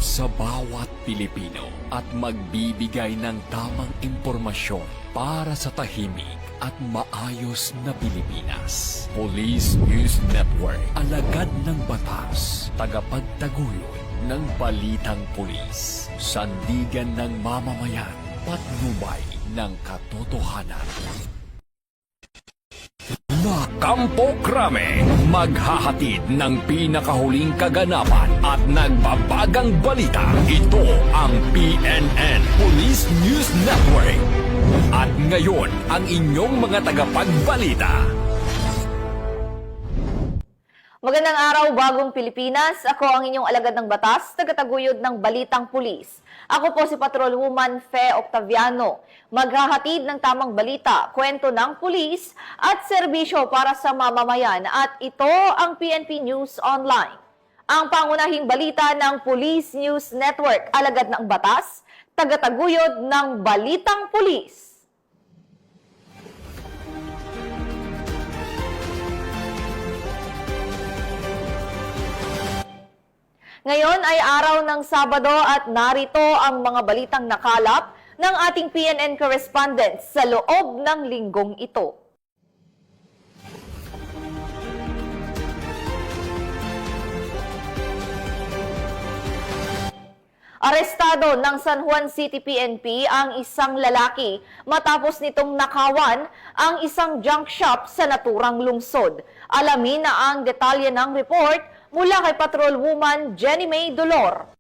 sa bawat Pilipino at magbibigay ng tamang impormasyon para sa tahimik at maayos na Pilipinas. Police News Network, alagad ng batas, tagapagtaguyod ng balitang pulis, sandigan ng mamamayan, patnubay ng katotohanan. Na Kampo Krame, maghahatid ng pinakahuling kaganapan at nagbabagang balita. Ito ang PNN Police News Network. At ngayon, ang inyong mga tagapagbalita. Magandang araw, bagong Pilipinas. Ako ang inyong alagad ng batas, tagataguyod ng Balitang Pulis. Ako po si Patrolwoman Fe Octaviano. Maghahatid ng tamang balita, kwento ng pulis at serbisyo para sa mamamayan. At ito ang PNP News Online. Ang pangunahing balita ng Police News Network, alagad ng batas, tagataguyod ng Balitang Pulis. Ngayon ay araw ng Sabado at narito ang mga balitang nakalap ng ating PNN correspondent sa loob ng linggong ito. Arestado ng San Juan City PNP ang isang lalaki matapos nitong nakawan ang isang junk shop sa naturang lungsod. Alamin na ang detalye ng report mula kay Patrolwoman Jenny May Dolor.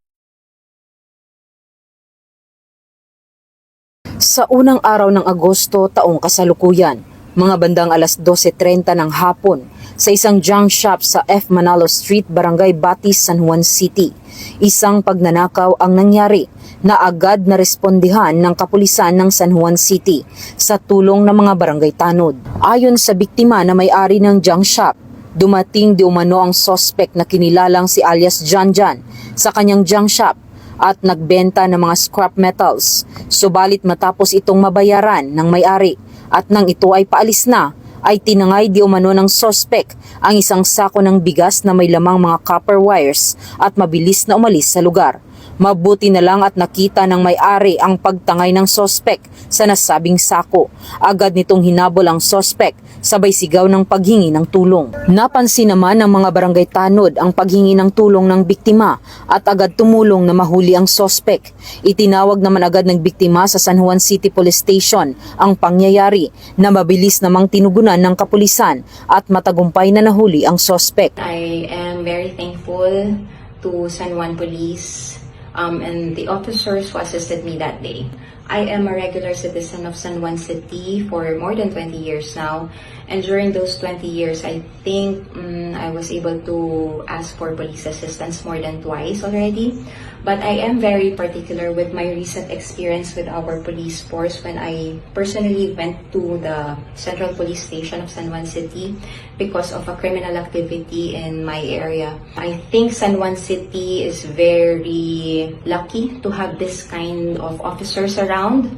Sa unang araw ng Agosto taong kasalukuyan, mga bandang alas 12:30 ng hapon, sa isang junk shop sa F. Manalo Street, Barangay Batis, San Juan City, isang pagnanakaw ang nangyari na agad na respondihan ng kapulisan ng San Juan City sa tulong ng mga barangay tanod. Ayon sa biktima na may-ari ng junk shop, dumating di umano ang suspect na kinilalang si alias Janjan sa kanyang junk shop at nagbenta ng mga scrap metals. Subalit matapos itong mabayaran ng may-ari at nang ito ay paalis na, ay tinangay di umano ng suspect ang isang sako ng bigas na may lamang mga copper wires at mabilis na umalis sa lugar. Mabuti na lang at nakita ng may-ari ang pagtangay ng suspect sa nasabing sako. Agad nitong hinabol ang suspect, sabay sigaw ng paghingi ng tulong. Napansin naman ng mga barangay tanod ang paghingi ng tulong ng biktima at agad tumulong na mahuli ang suspect. Itinawag naman agad ng biktima sa San Juan City Police Station ang pangyayari na mabilis namang tinugunan ng kapulisan at matagumpay na nahuli ang suspect. I am very thankful to San Juan Police and the officers who assisted me that day. I am a regular citizen of San Juan City for more than 20 years now, and during those 20 years, I think I was able to ask for police assistance more than twice already. But I am very particular with my recent experience with our police force when I personally went to the Central Police Station of San Juan City because of a criminal activity in my area. I think San Juan City is very lucky to have this kind of officers around.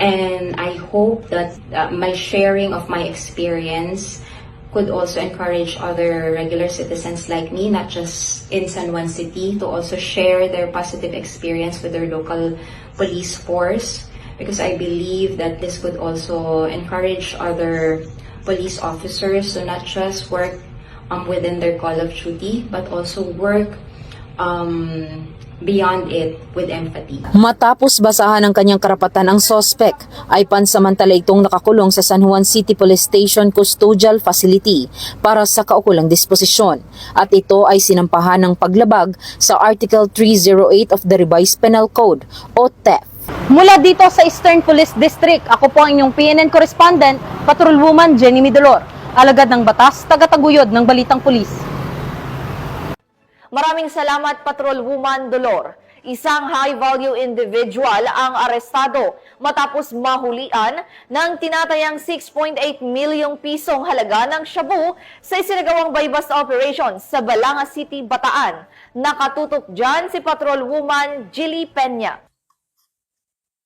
And I hope that my sharing of my experience could also encourage other regular citizens like me, not just in San Juan City, to also share their positive experience with their local police force, because I believe that this could also encourage other police officers to not just work within their call of duty, but also work beyond it with empathy. Matapos basahan ng kanyang karapatan ang suspect, ay pansamantala itong nakakulong sa San Juan City Police Station Custodial Facility para sa kaukulang disposisyon. At ito ay sinampahan ng paglabag sa Article 308 of the Revised Penal Code o theft. Mula dito sa Eastern Police District, ako po ang inyong PNN correspondent, Patrolwoman Jenny May Dolor. Alagad ng batas, tagataguyod ng Balitang Pulis. Maraming salamat, Patrolwoman Dolor. Isang high-value individual ang arestado matapos mahulian ng tinatayang 6.8 milyong pisong halaga ng shabu sa isinagawang buy-bust operation sa Balanga City, Bataan. Nakatutok dyan si Patrolwoman Jilly Peña.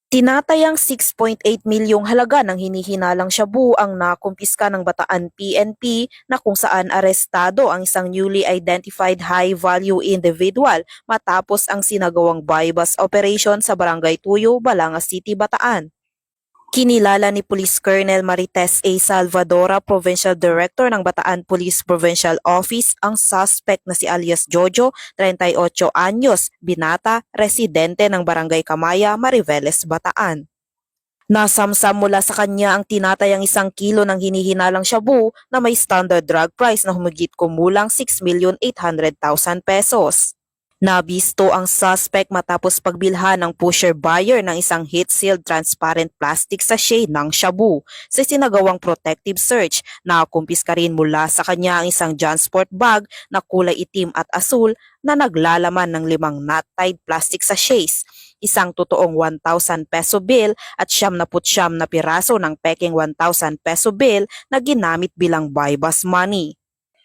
Tinatayang 6.8 milyong halaga ng hinihinalang shabu ang nakumpiska ng Bataan PNP na kung saan arestado ang isang newly identified high-value individual matapos ang sinagawang buy-bust operation sa Barangay Tuyo, Balanga City, Bataan. Kinilala ni Police Colonel Marites A. Salvadora, Provincial Director ng Bataan Police Provincial Office, ang suspect na si alias Jojo, 38 anyos, binata, residente ng Barangay Kamaya, Mariveles, Bataan. Nasamsam mula sa kanya ang tinatayang 1 kilo ng hinihinalang shabu na may standard drug price na humigit kumulang 6,800,000 pesos. Nabisto ang suspect matapos pagbilhan ng pusher buyer ng isang heat-sealed transparent plastic sachet ng shabu. Sa sinagawang protective search, nakakumpiska rin mula sa kanya ang isang Jansport bag na kulay itim at asul na naglalaman ng 5 knot-tied plastic sachets, isang totoong 1,000 peso bill at 79 na piraso ng peking 1,000 peso bill na ginamit bilang buy-bust money.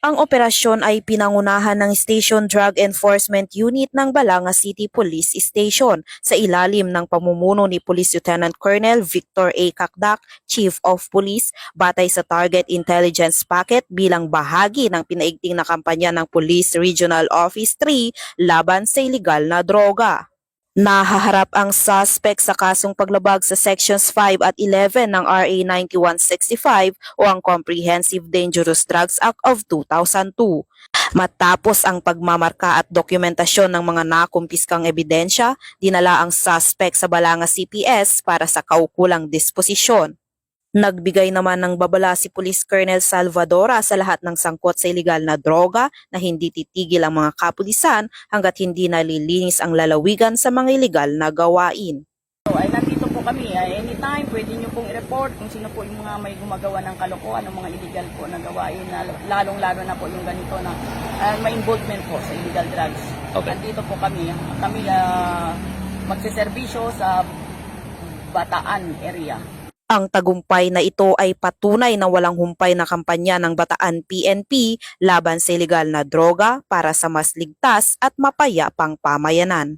Ang operasyon ay pinangunahan ng Station Drug Enforcement Unit ng Balanga City Police Station sa ilalim ng pamumuno ni Police Lieutenant Colonel Victor A. Kakdak, Chief of Police, batay sa Target Intelligence Packet bilang bahagi ng pinaigting na kampanya ng Police Regional Office 3 laban sa iligal na droga. Nahaharap ang suspect sa kasong paglabag sa Sections 5 at 11 ng RA 9165 o ang Comprehensive Dangerous Drugs Act of 2002. Matapos ang pagmamarka at dokumentasyon ng mga nakumpiskang ebidensya, dinala ang suspect sa Balanga CPS para sa kaukulang disposisyon. Nagbigay naman ng babala si Police Colonel Salvadora sa lahat ng sangkot sa iligal na droga na hindi titigil ang mga kapulisan hanggat hindi nalilinis ang lalawigan sa mga iligal na gawain. Ay nandito po kami, anytime pwede nyo pong i-report kung sino po yung mga may gumagawa ng kalokohan, ng mga illegal po na gawain, lalong-lalo na po yung ganito na may involvement po sa illegal drugs. Okay. Nandito po kami magsiservisyo sa Bataan area. Ang tagumpay na ito ay patunay na walang humpay na kampanya ng Bataan PNP laban sa iligal na droga para sa mas ligtas at mapayapang pamayanan.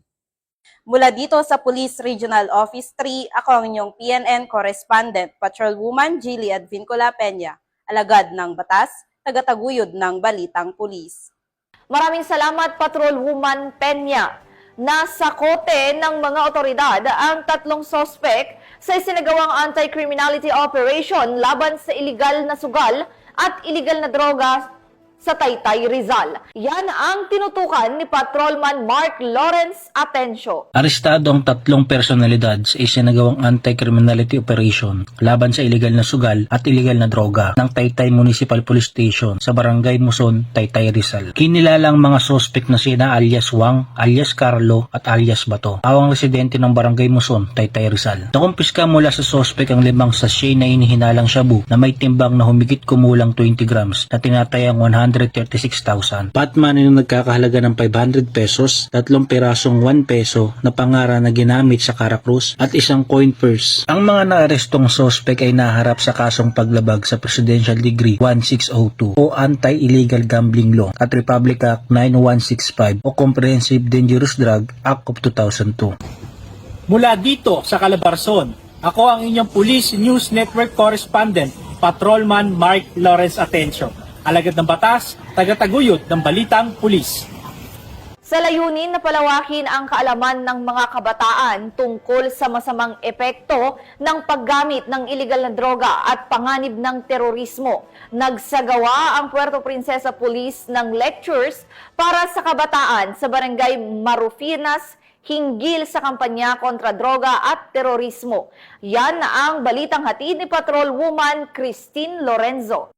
Mula dito sa Police Regional Office 3, ako ang inyong PNN Correspondent, Patrolwoman Jilly Advincula Peña, alagad ng batas, tagataguyod ng Balitang Pulis. Maraming salamat, Patrolwoman Peña. Nasa kote ng mga otoridad ang 3 sospek sa isinagawang anti-criminality operation laban sa iligal na sugal at iligal na droga sa Taytay, Rizal. Yan ang tinutukan ni Patrolman Mark Lawrence Atencio. Arestado ang 3 personalidad sa isinagawang anti-criminality operation laban sa iligal na sugal at iligal na droga ng Taytay Municipal Police Station sa Barangay Muson, Taytay, Rizal. Kinilalang mga sospek na sina alias Wang, alias Carlo at alias Bato, awang residente ng Barangay Muson, Taytay, Rizal. Nakumpiska mula sa sospek ang 5 sachet na hinihinalang shabu na may timbang na humigit kumulang 20 grams na tinatayang 136,000. Patman na nagkakahalaga ng 500 pesos, 3 pirasong 1 peso na pangara na ginamit sa Caracruz at isang coin purse. Ang mga naarestong sospek ay naharap sa kasong paglabag sa Presidential Decree 1602 o Anti-Illegal Gambling Law at Republic Act 9165 o Comprehensive Dangerous Drug Act of 2002. Mula dito sa Calabarzon, ako ang inyong Police News Network Correspondent, Patrolman Mark Lawrence Atencio. Alagad ng batas, tagataguyod ng Balitang Pulis. Sa layunin na palawakin ang kaalaman ng mga kabataan tungkol sa masamang epekto ng paggamit ng iligal na droga at panganib ng terorismo, nagsagawa ang Puerto Princesa Police ng lectures para sa kabataan sa Barangay Marufinas hinggil sa kampanya kontra droga at terorismo. Yan ang balitang hatid ni Patrolwoman Christine Lorenzo.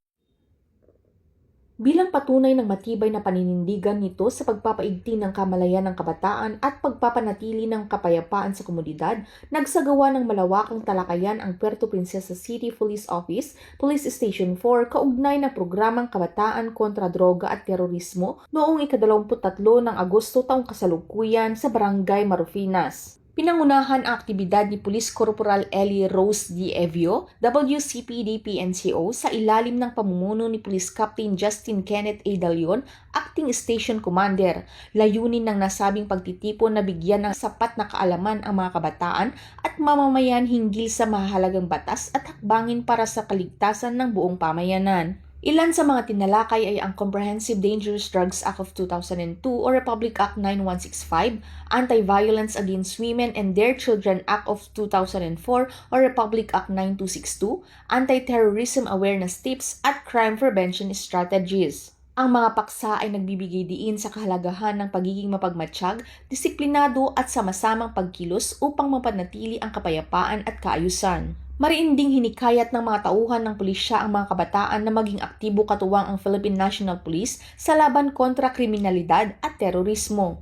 Bilang patunay ng matibay na paninindigan nito sa pagpapaigting ng kamalayan ng kabataan at pagpapanatili ng kapayapaan sa komunidad, nagsagawa ng malawakang talakayan ang Puerto Princesa City Police Office, Police Station 4, kaugnay na programang Kabataan kontra Droga at Terorismo noong ika-23 ng Agosto taong kasalukuyan sa Barangay Marufinas. Pinangunahan ang aktibidad ni Police Corporal Ellie Rose D. Evio, WCPD-PNCO, sa ilalim ng pamumuno ni Police Captain Justin Kenneth A. Dalion, Acting Station Commander. Layunin ng nasabing pagtitipon na bigyan ng sapat na kaalaman ang mga kabataan at mamamayan hinggil sa mahalagang batas at hakbangin para sa kaligtasan ng buong pamayanan. Ilan sa mga tinalakay ay ang Comprehensive Dangerous Drugs Act of 2002 o Republic Act 9165, Anti-Violence Against Women and Their Children Act of 2004 o Republic Act 9262, Anti-Terrorism Awareness Tips at Crime Prevention Strategies. Ang mga paksa ay nagbibigay diin sa kahalagahan ng pagiging mapagmatsyag, disiplinado at sama-samang pagkilos upang mapanatili ang kapayapaan at kaayusan. Mariinding hinikayat ng mga tauhan ng pulisya ang mga kabataan na maging aktibo katuwang ang Philippine National Police sa laban kontra kriminalidad at terorismo.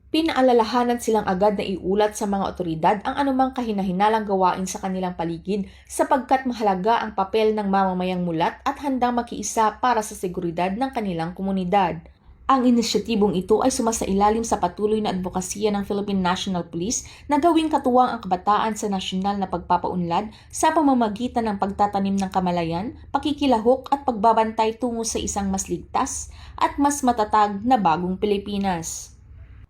Pinaalalahanan silang agad na iulat sa mga otoridad ang anumang kahinahinalang gawain sa kanilang paligid sapagkat mahalaga ang papel ng mamamayang mulat at handang makiisa para sa seguridad ng kanilang komunidad. Ang inisyatibong ito ay sumasailalim sa patuloy na advokasya ng Philippine National Police na gawing katuwang ang kabataan sa nasyonal na pagpapaunlad sa pamamagitan ng pagtatanim ng kamalayan, pakikilahok at pagbabantay tungo sa isang mas ligtas at mas matatag na bagong Pilipinas.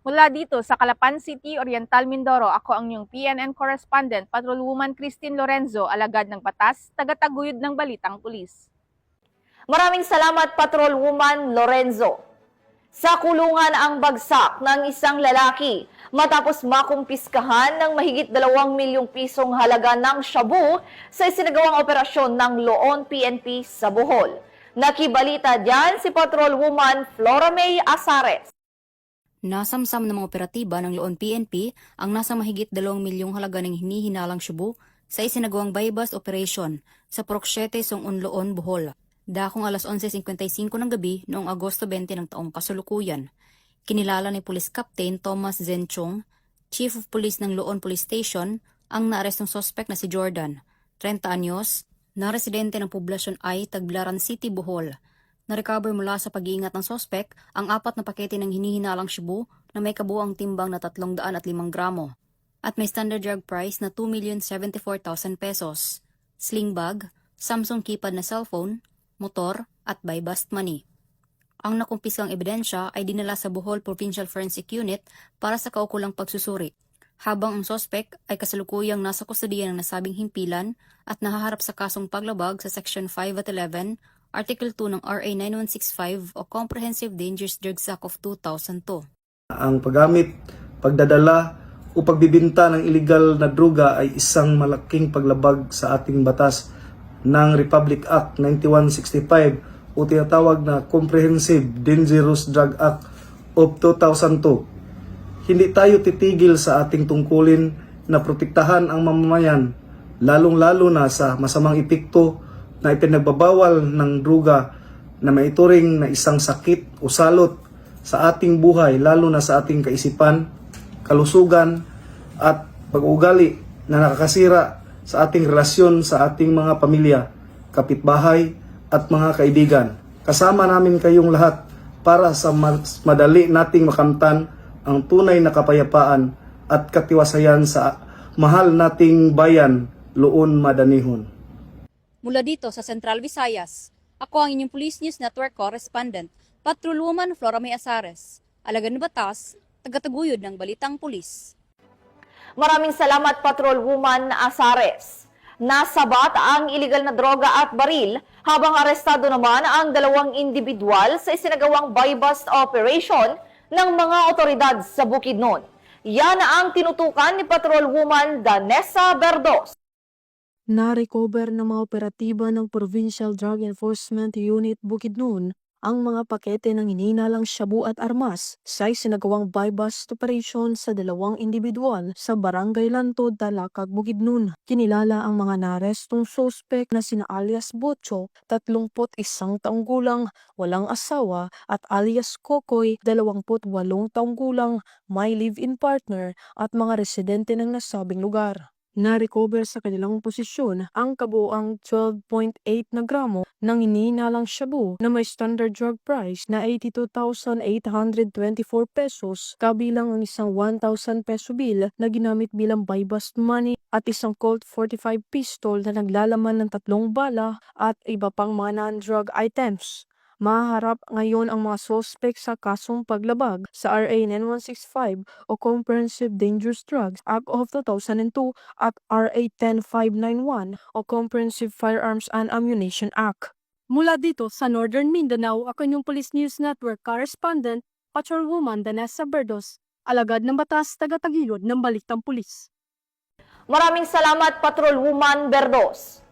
Mula dito sa Calapan City, Oriental Mindoro, ako ang inyong PNN correspondent, Patrolwoman Christine Lorenzo, alagad ng batas, tagataguyod ng Balitang Pulis. Maraming salamat, Patrolwoman Lorenzo. Sa kulungan ang bagsak ng isang lalaki matapos makumpiskahan ng mahigit 2 milyong pisong halaga ng shabu sa isinagawang operasyon ng Loon PNP sa Bohol. Nakibalita diyan si Patrolwoman Flora May Asares. Nasamsam ng mga operatiba ng Loon PNP ang nasa mahigit 2 milyong halaga ng hinihinalang shabu sa isinagawang buy-bust operation sa Proxete, Song-un, Loon, Bohol. Dakong alas 11:55 ng gabi noong Agosto 20 ng taong kasalukuyan. Kinilala ni Police Captain Thomas Zenchong, Chief of Police ng Loon Police Station, ang naarestong suspect na si Jordan, 30 anyos, na residente ng poblasyon ay Tagbilaran City, Bohol. Na-recover mula sa pag-iingat ng suspect ang 4 na pakete ng hinihinalang shabu na may kabuang timbang na 305 gramo at may standard drug price na 2,074,000 pesos, sling bag, Samsung keypad na cellphone, motor at buy-bust money. Ang nakumpiskang ebidensya ay dinala sa Bohol Provincial Forensic Unit para sa kaukulang pagsusuri, habang ang sospek ay kasalukuyang nasa kustodiya ng nasabing himpilan at nahaharap sa kasong paglabag sa Section 5 at 11, Article 2 ng RA 9165 o Comprehensive Dangerous Drugs Act of 2002. Ang paggamit, pagdadala o pagbibinta ng illegal na droga ay isang malaking paglabag sa ating batas ng Republic Act 9165 o tinatawag na Comprehensive Dangerous Drug Act of 2002. Hindi tayo titigil sa ating tungkulin na protektahan ang mamamayan, lalong-lalo na sa masamang epekto na ipinagbabawal ng droga na maituring na isang sakit o salot sa ating buhay, lalo na sa ating kaisipan, kalusugan at pag-uugali na nakakasira sa ating relasyon sa ating mga pamilya, kapitbahay at mga kaibigan. Kasama namin kayong lahat para sa mas madali nating makamtan ang tunay na kapayapaan at katiwasayan sa mahal nating bayan, Loon, Madanihon. Mula dito sa Central Visayas, ako ang inyong Police News Network correspondent, Patrolwoman Flora May Asares, alagad ng batas, tagataguyod ng Balitang Pulis. Maraming salamat, Patrolwoman Asares. Nasabat ang iligal na droga at baril habang arestado naman ang 2 individual sa isinagawang buy-bust operation ng mga otoridad sa Bukidnon. Yan ang tinutukan ni Patrolwoman Danessa Berdos. Na-recover ng mga operatiba ng Provincial Drug Enforcement Unit Bukidnon ang mga pakete ng hinihinalang shabu at armas sa isinagawang buy-bust operation sa 2 individual sa Barangay Lantod, Talakag, Bukidnon. Kinilala ang mga naarestong suspect na sina alias Bocho, 31 taong gulang, walang asawa, at alias Kokoy, 28 taong gulang, may live-in partner at mga residente ng nasabing lugar. na-recover sa kanilang posisyon ang kabuuang 12.8 na gramo ng hinihinalang shabu na may standard drug price na 82,824 pesos kabilang ang isang 1,000 peso bill na ginamit bilang buy bust money at isang Colt 45 pistol na naglalaman ng 3 bala at iba pang mga non-drug items. Maharap ngayon ang mga sospek sa kasong paglabag sa RA 9165 o Comprehensive Dangerous Drugs Act of 2002 at RA 10591 o Comprehensive Firearms and Ammunition Act. Mula dito sa Northern Mindanao, ako inyong Police News Network Correspondent, Patrolwoman Danessa Berdos, alagad ng batas, taga-tagilid ng Balitang Pulis. Maraming salamat, Patrolwoman Berdos.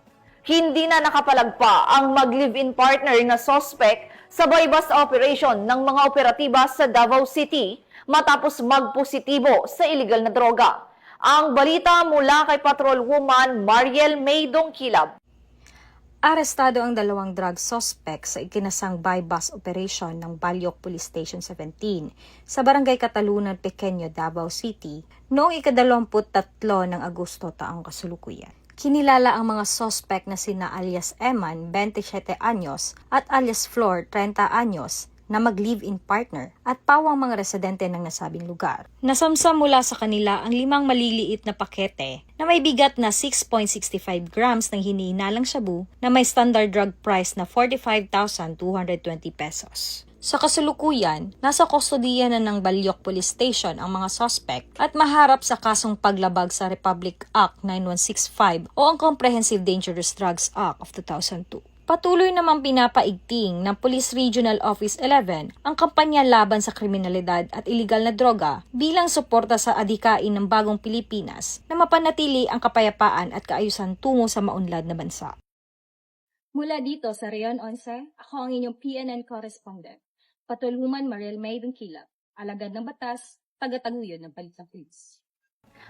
Hindi na nakapalagpa ang mag-live-in partner na sospek sa buy-bust operation ng mga operatiba sa Davao City matapos magpositibo sa illegal na droga. Ang balita mula kay Patrolwoman Mariel May Dongkilab. Arestado ang 2 drug suspect sa ikinasang buy-bust operation ng Balyok Police Station 17 sa Barangay Katalunan, Pequeño, Davao City noong ika-23 ng Agosto taong kasalukuyan. Kinilala ang mga suspect na sina alias Eman, 27 anyos, at alias Flor, 30 anyos, na mag-live-in partner at pawang mga residente ng nasabing lugar. Nasamsam mula sa kanila ang 5 maliliit na pakete na may bigat na 6.65 grams ng hinihinalang shabu na may standard drug price na 45,220 pesos. Sa kasalukuyan, nasa kustodiya na ng Balyok Police Station ang mga suspect at maharap sa kasong paglabag sa Republic Act 9165 o ang Comprehensive Dangerous Drugs Act of 2002. Patuloy namang pinapaigting ng Police Regional Office 11 ang kampanya laban sa kriminalidad at iligal na droga bilang suporta sa adhikain ng bagong Pilipinas na mapanatili ang kapayapaan at kaayusan tungo sa maunlad na bansa. Mula dito sa Reon 11, ako ang inyong PNN correspondent, Patrolwoman Mariel May Dongkilab, alagad ng batas, taga-taguyod ng Balitang Pulis.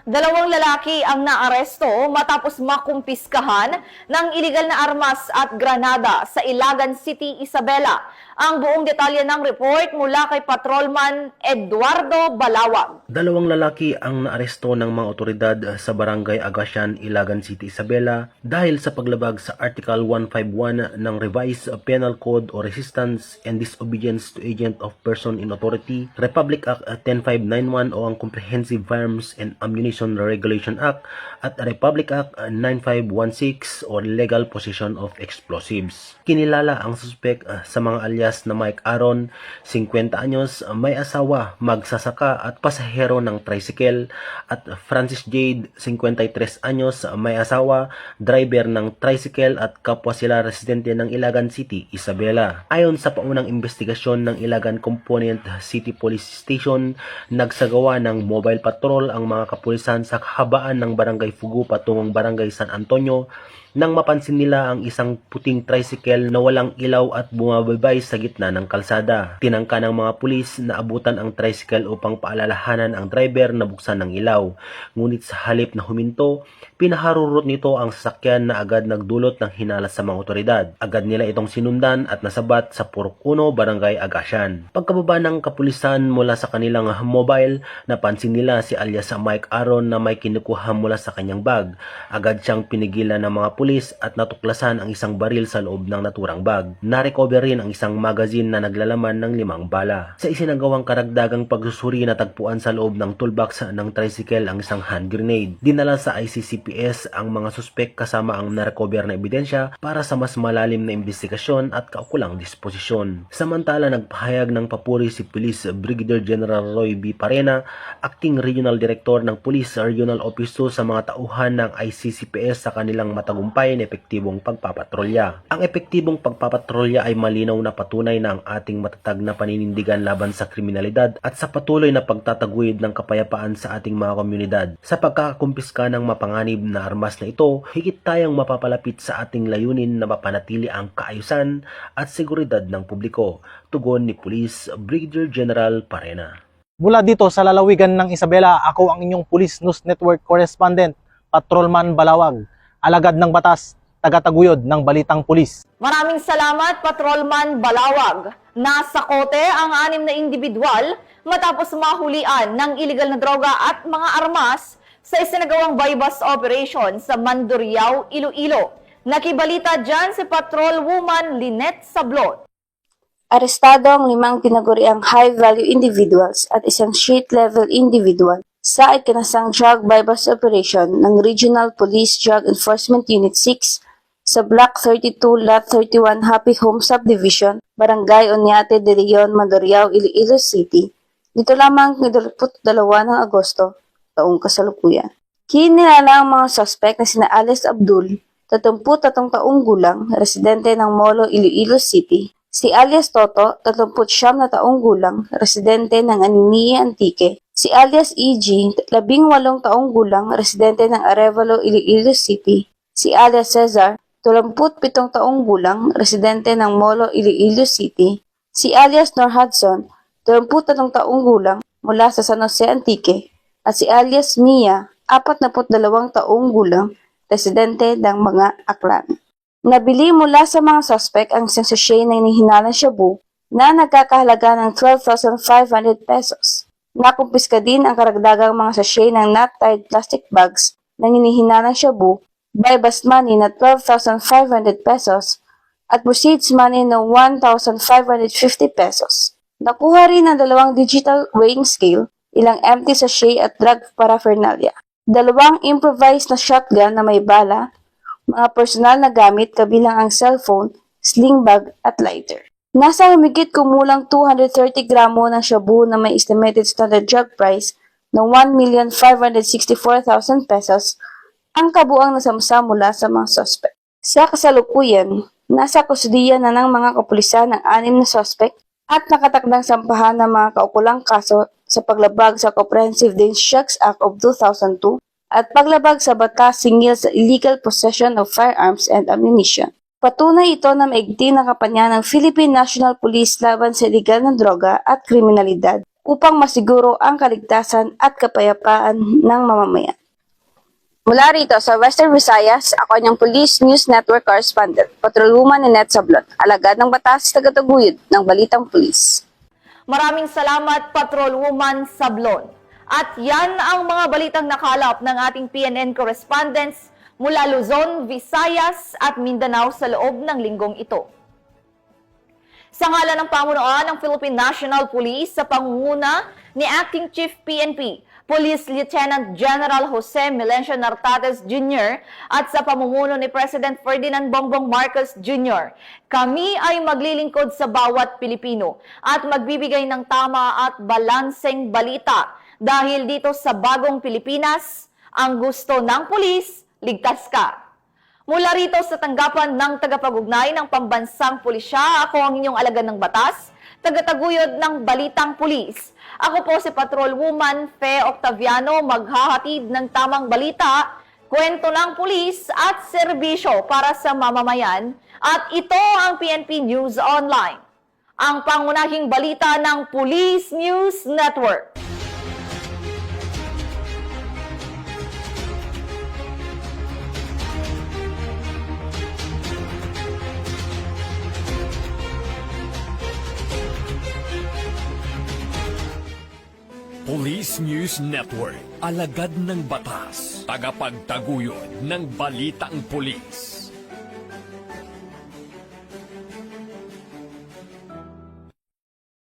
2 lalaki ang naaresto matapos makumpiskahan ng iligal na armas at granada sa Ilagan City, Isabela. Ang buong detalye ng report mula kay Patrolman Eduardo Balawag. 2 lalaki ang naaresto ng mga otoridad sa Barangay Agasian, Ilagan City, Isabela dahil sa paglabag sa Article 151 ng Revised Penal Code o Resistance and Disobedience to Agent of Person in Authority, Republic Act 10591 o ang Comprehensive Firearms and Ammunition Regulation Act at Republic Act 9516 o Legal Possession of Explosives. Kinilala ang suspek sa mga alias na Mike Aaron, 50 anyos, may asawa, magsasaka at pasahero ng tricycle, at Francis Jade, 53 anyos, may asawa, driver ng tricycle at kapwa sila residente ng Ilagan City, Isabela. Ayon sa paunang investigasyon ng Ilagan Component City Police Station, nagsagawa ng mobile patrol ang mga kapulisan sa kahabaan ng Barangay Fugu patungong Barangay San Antonio nang mapansin nila ang isang puting tricycle na walang ilaw at bumabaybay sa gitna ng kalsada. Tinangka ng mga pulis na abutan ang tricycle upang paalalahanan ang driver na buksan ng ilaw. Ngunit sa halip na huminto, pinaharurot nito ang sasakyan na agad nagdulot ng hinala sa mga otoridad. Agad nila itong sinundan at nasabat sa Purok 1, Barangay Agasian. Pagkababa ng kapulisan mula sa kanilang mobile, napansin nila si alias Mike Aaron na may kinukuha mula sa kanyang bag. Agad siyang pinigilan ng mga pulis at natuklasan ang isang baril sa loob ng naturang bag. Narecover rin ang isang magazine na naglalaman ng 5 bala. Sa isinagawang karagdagang pagsusuri, natagpuan sa loob ng toolbox ng tricycle ang isang hand grenade. Dinala sa ICCPS ang mga suspek kasama ang narecover na ebidensya para sa mas malalim na investigasyon at kaukulang disposisyon. Samantala, nagpahayag ng papuri si Police Brigadier General Roy B. Parena, Acting Regional Director ng Police Regional Office 2, sa mga tauhan ng ICCPS sa kanilang matagumpay na epektibong pagpapatrolya. Ang epektibong pagpapatrolya ay malinaw na patunay na ang ating matatag na paninindigan laban sa kriminalidad at sa patuloy na pagtataguyod ng kapayapaan sa ating mga komunidad. Sa pagkakakumpiska ng mapanganib na armas na ito, higit tayong mapapalapit sa ating layunin na mapanatili ang kaayusan at seguridad ng publiko. Tugon ni Police Brigadier General Parena. Mula dito sa lalawigan ng Isabela, ako ang inyong Police News Network Correspondent, Patrolman Balawag, alagad ng batas, taga-taguyod ng Balitang Pulis. Maraming salamat, Patrolman Balawag. Nasa kote ang 6 na individual matapos mahulian ng iligal na droga at mga armas sa isinagawang bypass operation sa Mandurriao, Iloilo. Nakibalita dyan si Patrolwoman Lynette Sablon. Arestado ang 5 tinaguriang high-value individuals at isang street-level individual sa ikinasang drug bypass operation ng Regional Police Drug Enforcement Unit 6 sa Block 32, Lot 31, Happy Home Subdivision, Barangay Oñate de Leon, Mandurriao, Iloilo City. Dito lamang 22 ng Agosto, taong kasalukuyan. Kinilala ang mga suspect na sina Alice Abdul, 33 taong gulang, residente ng Molo, Iloilo City. Si alias Toto, 39 na taong gulang, residente ng Anini, Antique. Si alias EG, 18 taong gulang, residente ng Arevalo, Iloilo City. Si alias Cesar, 27 taong gulang, residente ng Molo, Iloilo City. Si alias Nor Hudson, 23 taong gulang, mula sa San Jose, Antique. At si alias Mia, 42 taong gulang, residente ng mga Aklan. Nabili mula sa mga suspect ang isang sachet ng hinihinalang shabu na nagkakahalaga ng 12,500 pesos. Nakumpiska din ang karagdagang mga sachet ng knot-tied plastic bags ng hinihinalang shabu, bypass money na 12,500 pesos at proceeds money na 1,550 pesos. Nakuha rin ang 2 digital weighing scale, ilang empty sachet at drug paraphernalia, 2 improvised na shotgun na may bala, mga personal na gamit kabilang ang cellphone, sling bag at lighter. Nasa humigit kumulang 230 gramo ng shabu na may estimated standard drug price na 1,564,000 pesos ang kabuang nasamsa mula sa mga suspect. Sa kasalukuyan, nasa kustudiya na ng mga kapulisan ang 6 na suspect at nakatakdang sampahan ng mga kaukulang kaso sa paglabag sa Comprehensive Dangerous Act of 2002 at paglabag sa batas singil sa illegal possession of firearms and ammunition. Patunay ito na maigting na kampanya ng Philippine National Police laban sa illegal na droga at kriminalidad upang masiguro ang kaligtasan at kapayapaan ng mamamayan. Mula rito sa Western Visayas, ako ang Police News Network Correspondent, Patrolwoman Lynette Sablon, alagad ng batas, tagataguyod ng Balitang Pulis. Maraming salamat, Patrolwoman Sablon. At yan ang mga balitang nakalap ng ating PNN correspondents mula Luzon, Visayas at Mindanao sa loob ng linggong ito. Sa ngalan ng pamunuan ng Philippine National Police sa pangunguna ni Acting Chief PNP, Police Lieutenant General Jose Melencio Nartates Jr. at sa pamumuno ni President Ferdinand Bongbong Marcos Jr., kami ay maglilingkod sa bawat Pilipino at magbibigay ng tama at balanseng balita dahil dito sa bagong Pilipinas, ang gusto ng pulis, ligtas ka. Mula rito sa tanggapan ng tagapag-ugnay ng Pambansang Pulisya, ako ang inyong alagad ng batas, tagataguyod ng Balitang Pulis. Ako po si Patrolwoman Fe Octaviano, maghahatid ng tamang balita, kwento ng pulis at serbisyo para sa mamamayan. At ito ang PNP News Online, ang pangunahing balita ng Police News Network. Police News Network, alagad ng batas, tagapagtaguyod ng balitang pulis.